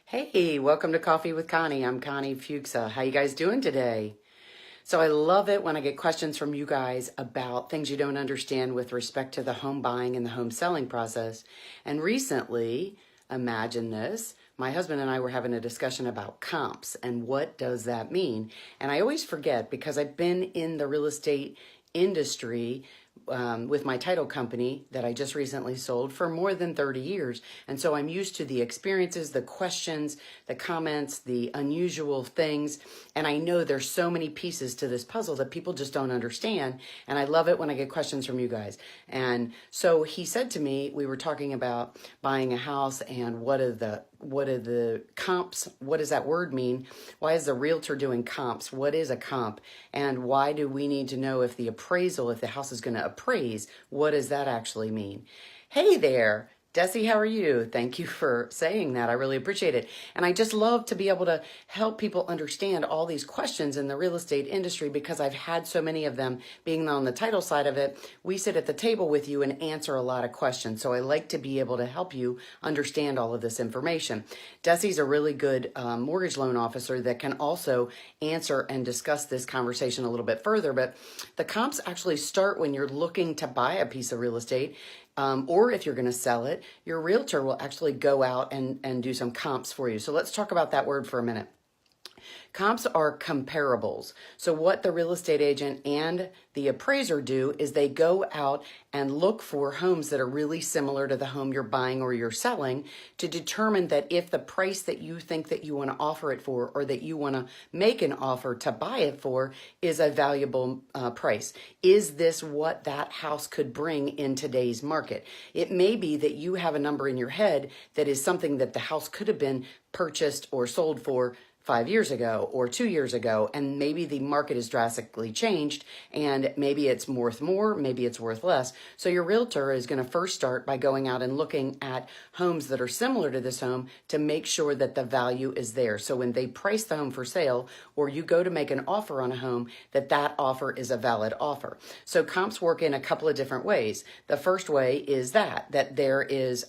Hey, welcome to Coffee with Connie. I'm Connie Fuksa. How you guys doing today? So I love it when I get questions from you guys about things you don't understand with respect to the home buying and the home selling process. And recently, imagine this, my husband and I were having a discussion about comps and what does that mean? And I always forget because I've been in the real estate industry with my title company that I just recently sold for more than 30 years. And so I'm used to the experiences, the questions, the comments, the unusual things. And I know there's so many pieces to this puzzle that people just don't understand. And I love it when I get questions from you guys. And so he said to me, we were talking about buying a house and what are the comps? What does that word mean? Why is the realtor doing comps? What is a comp? And why do we need to know if the appraisal, if the house is going to appraise, what does that actually mean? Hey there. Desi, how are you? Thank you for saying that. I really appreciate it. And I just love to be able to help people understand all these questions in the real estate industry because I've had so many of them. Being on the title side of it, we sit at the table with you and answer a lot of questions. So I like to be able to help you understand all of this information. Desi's a really good mortgage loan officer that can also answer and discuss this conversation a little bit further. But the comps actually start when you're looking to buy a piece of real estate. Or if you're going to sell it, your realtor will actually go out and do some comps for you. So let's talk about that word for a minute. Comps are comparables. So what the real estate agent and the appraiser do is they go out and look for homes that are really similar to the home you're buying or you're selling to determine that if the price that you think that you want to offer it for or that you want to make an offer to buy it for is a valuable price. Is this what that house could bring in today's market? It may be that you have a number in your head that is something that the house could have been purchased or sold for 5 years ago or 2 years ago, and maybe the market has drastically changed and maybe it's worth more, maybe it's worth less. So your realtor is going to first start by going out and looking at homes that are similar to this home to make sure that the value is there. So when they price the home for sale or you go to make an offer on a home, that offer is a valid offer. So comps work in a couple of different ways. The first way is that there is,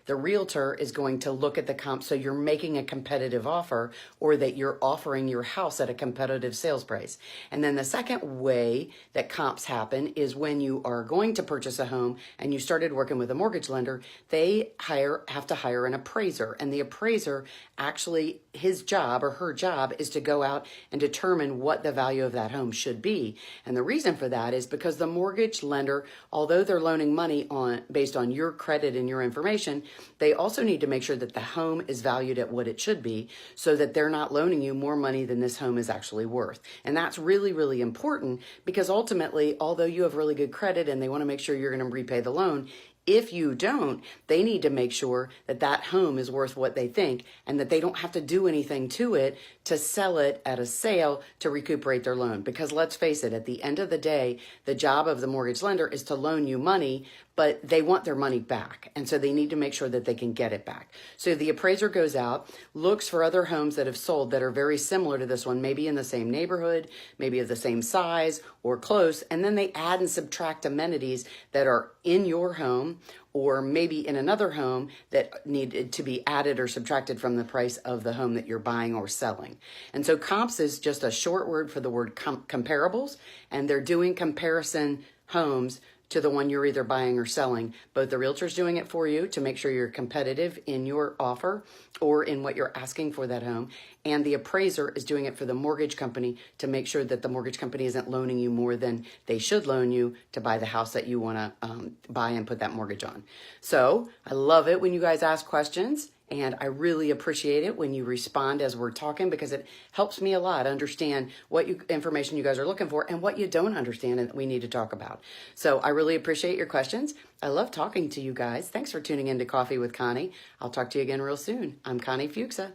the realtor is going to look at the comp. So you're making a competitive offer or that you're offering your house at a competitive sales price. And then the second way that comps happen is when you are going to purchase a home and you started working with a mortgage lender, they have to hire an appraiser. And the appraiser actually, his job or her job is to go out and determine what the value of that home should be. And the reason for that is because the mortgage lender, although they're loaning money based on your credit and your information, they also need to make sure that the home is valued at what it should be so that they're not loaning you more money than this home is actually worth. And that's really, really important because ultimately, although you have really good credit and they want to make sure you're going to repay the loan, if you don't, they need to make sure that that home is worth what they think and that they don't have to do anything to it to sell it at a sale to recuperate their loan. Because let's face it, at the end of the day, the job of the mortgage lender is to loan you money, but they want their money back. And so they need to make sure that they can get it back. So the appraiser goes out, looks for other homes that have sold that are very similar to this one, maybe in the same neighborhood, maybe of the same size or close, and then they add and subtract amenities that are in your home or maybe in another home that needed to be added or subtracted from the price of the home that you're buying or selling. And so comps is just a short word for the word comparables, and they're doing comparison homes to the one you're either buying or selling. Both the realtor's doing it for you to make sure you're competitive in your offer or in what you're asking for that home. And the appraiser is doing it for the mortgage company to make sure that the mortgage company isn't loaning you more than they should loan you to buy the house that you want to buy and put that mortgage on. So I love it when you guys ask questions. And I really appreciate it when you respond as we're talking because it helps me a lot understand what information you guys are looking for and what you don't understand and that we need to talk about. So I really appreciate your questions. I love talking to you guys. Thanks for tuning in to Coffee with Connie. I'll talk to you again real soon. I'm Connie Fuksa.